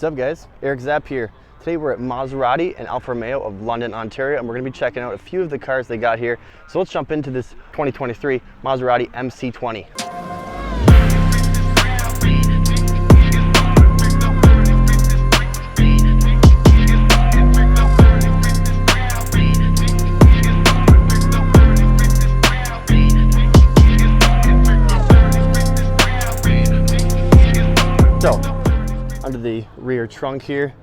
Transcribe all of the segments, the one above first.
What's up guys, Eric Zapp here. Today we're at Maserati and Alfa Romeo of London, Ontario, and we're going to be checking out a few of the cars they got here. So let's jump into this 2023 Maserati MC20. So, under the rear trunk here,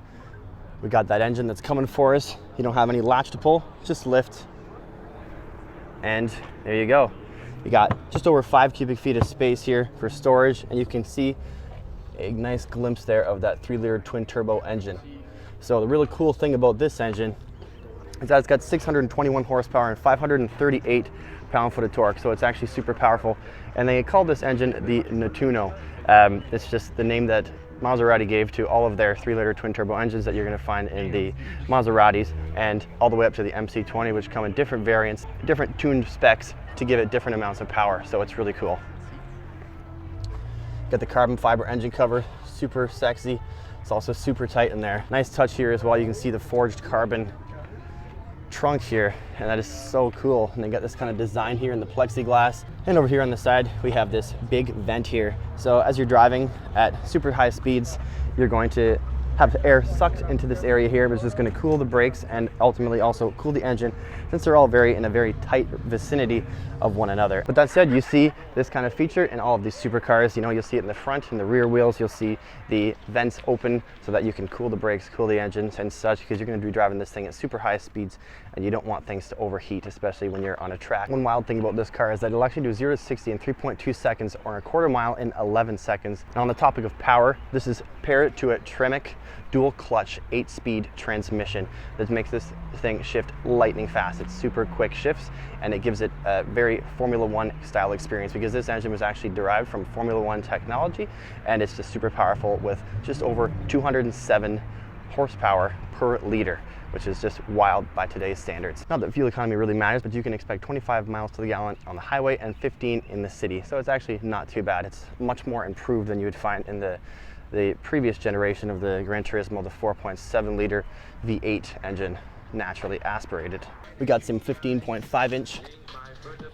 we got that engine that's coming for us. You don't have any latch to pull, just lift. And there you go. You got just over 5 cubic feet of space here for storage, and you can see a nice glimpse there of that 3-liter twin turbo engine. So the really cool thing about this engine is that it's got 621 horsepower and 538 pound-foot of torque, so it's actually super powerful. And they call this engine the Nettuno. It's just the name that Maserati gave to all of their 3-liter twin-turbo engines that you're going to find in the Maseratis, and all the way up to the MC20, which come in different variants, different tuned specs to give it different amounts of power. So it's really cool. Got the carbon fiber engine cover, super sexy. It's also super tight in there. Nice touch here as well. You can see the forged carbon trunk here, and that is so cool. And they got this kind of design here in the plexiglass. And over here on the side, we have this big vent here. So as you're driving at super high speeds, you're going to have air sucked into this area here, which is going to cool the brakes and ultimately also cool the engine, since they're all in a very tight vicinity of one another. But that said, you see this kind of feature in all of these supercars. You know, you'll see it in the front and the rear wheels. You'll see the vents open so that you can cool the brakes, cool the engines and such, because you're going to be driving this thing at super high speeds and you don't want things to overheat, especially when you're on a track. One wild thing about this car is that it'll actually do 0 to 60 in 3.2 seconds or a quarter mile in 11 seconds. And on the topic of power, this is paired to a Tremec dual clutch 8-speed transmission that makes this thing shift lightning fast. It's super quick shifts, and it gives it a very Formula One style experience, because this engine was actually derived from Formula One technology, and it's just super powerful with just over 207 horsepower per liter, which is just wild by today's standards. Not that fuel economy really matters, but you can expect 25 miles to the gallon on the highway and 15 in the city. So it's actually not too bad. It's much more improved than you would find in the previous generation of the Gran Turismo, the 4.7 liter V8 engine, naturally aspirated. We got some 15.5 inch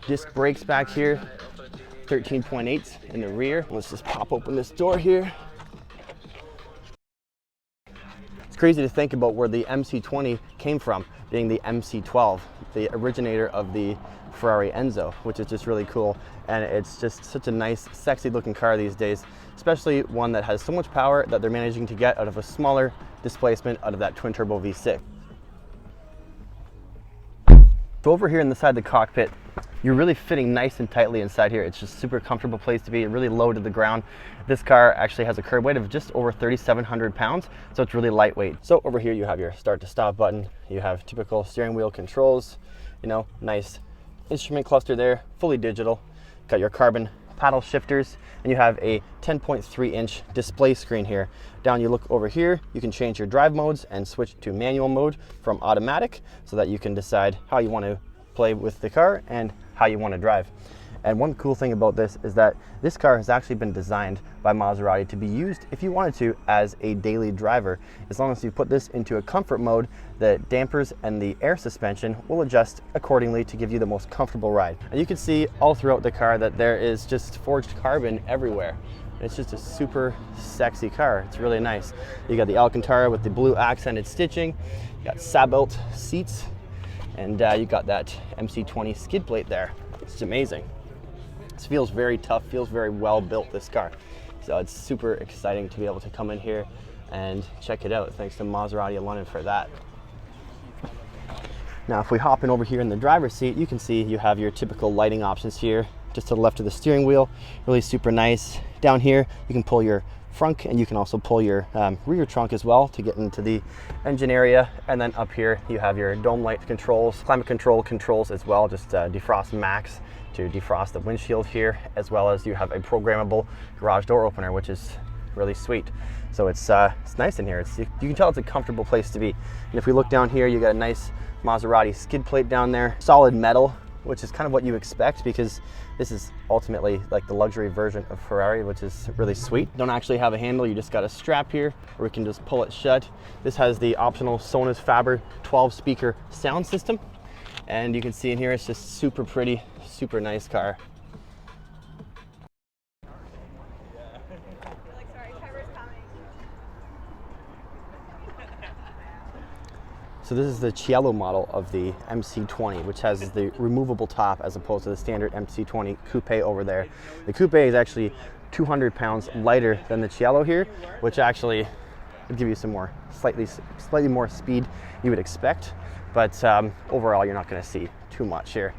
disc brakes back here, 13.8 in the rear. Let's just pop open this door here. It's crazy to think about where the MC20 came from, being the MC12, the originator of the Ferrari Enzo, which is just really cool. And it's just such a nice, sexy looking car these days, especially one that has so much power that they're managing to get out of a smaller displacement out of that twin turbo V6. So over here in the side of the cockpit, you're really fitting nice and tightly inside here. It's just a super comfortable place to be, really low to the ground. This car actually has a curb weight of just over 3,700 pounds, so it's really lightweight. So over here you have your start to stop button, you have typical steering wheel controls, you know, nice instrument cluster there, fully digital. Got your carbon paddle shifters, and you have a 10.3 inch display screen here. Down you look over here, you can change your drive modes and switch to manual mode from automatic, so that you can decide how you want to play with the car and how you want to drive. And one cool thing about this is that this car has actually been designed by Maserati to be used, if you wanted to, as a daily driver. As long as you put this into a comfort mode, the dampers and the air suspension will adjust accordingly to give you the most comfortable ride. And you can see all throughout the car that there is just forged carbon everywhere. It's just a super sexy car. It's really nice. You got the Alcantara with the blue accented stitching, you got Sabelt seats, and you got that MC20 skid plate there. It's amazing. This feels very tough, feels very well built, this car. So it's super exciting to be able to come in here and check it out. Thanks to Maserati of London for that. Now if we hop in over here in the driver's seat, you can see you have your typical lighting options here, just to the left of the steering wheel. Really super nice. Down here you can pull your front, and you can also pull your rear trunk as well to get into the engine area. And then up here you have your dome light controls, climate control controls as well, just defrost max to defrost the windshield here, as well as you have a programmable garage door opener, which is really sweet. So it's nice in here. You can tell it's a comfortable place to be. And if we look down here, you got a nice Maserati skid plate down there, solid metal, which is kind of what you expect because this is ultimately like the luxury version of Ferrari, which is really sweet. Don't actually have a handle, you just got a strap here, or we can just pull it shut. This has the optional Sonos Faber 12 speaker sound system. And you can see in here, it's just super pretty, super nice car. So this is the Cielo model of the MC20, which has the removable top as opposed to the standard MC20 Coupe over there. The Coupe is actually 200 pounds lighter than the Cielo here, which actually would give you some more, slightly more speed you would expect. But overall, you're not going to see too much here.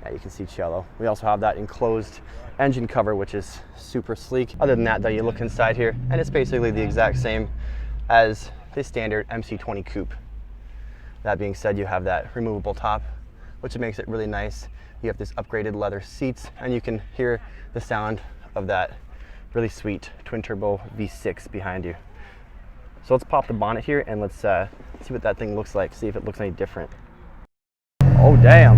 Yeah, you can see Cielo. We also have that enclosed engine cover, which is super sleek. Other than that, though, you look inside here, and it's basically the exact same as the standard MC20 Coupe. That being said, you have that removable top, which makes it really nice. You have this upgraded leather seats, and you can hear the sound of that really sweet twin turbo V6 behind you. So let's pop the bonnet here and let's see what that thing looks like, see if it looks any different. Oh, damn.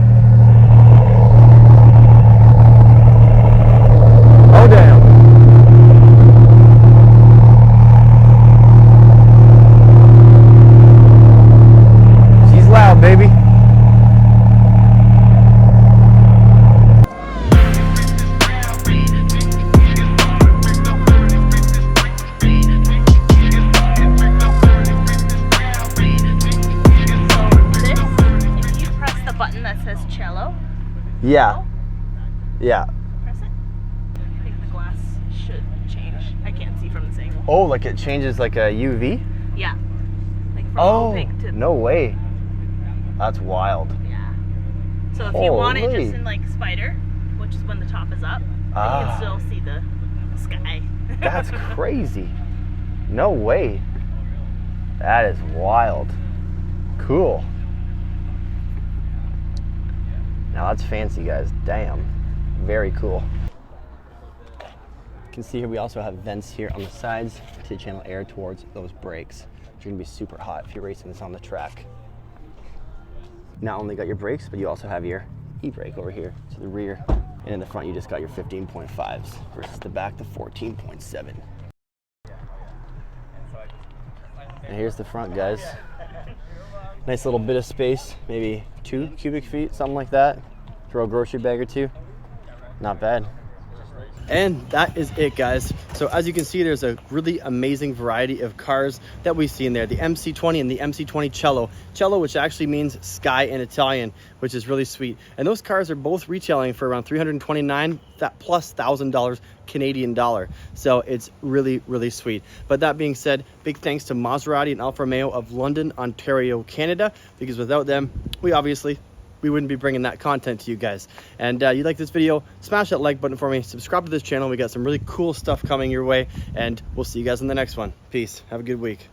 Oh, damn. She's loud, baby. Yeah. Yeah. Press it. I think the glass should change. I can't see from this angle. Oh, like it changes like a UV? Yeah. Like from opaque to... no way. That's wild. Yeah. So if you want it just in like spider, which is when the top is up, then you can still see the sky. That's crazy. No way. That is wild. Cool. Now that's fancy, guys. Damn. Very cool. You can see here we also have vents here on the sides to channel air towards those brakes, which are going to be super hot if you're racing this on the track. Not only got your brakes, but you also have your e-brake over here to the rear. And in the front, you just got your 15.5s versus the back, the 14.7. And here's the front, guys. Nice little bit of space, maybe 2 cubic feet, something like that. Throw a grocery bag or 2. Not bad. And that is it, guys. So as you can see, there's a really amazing variety of cars that we see in there. The MC20 and the MC20 Cielo. Cielo, which actually means sky in Italian, which is really sweet. And those cars are both retailing for around $329 plus $1,000 Canadian dollar. So it's really, really sweet. But that being said, big thanks to Maserati and Alfa Romeo of London, Ontario, Canada, because without them, we wouldn't be bringing that content to you guys. And you like this video, smash that like button for me, subscribe to this channel. We got some really cool stuff coming your way, and we'll see you guys in the next one. Peace. Have a good week.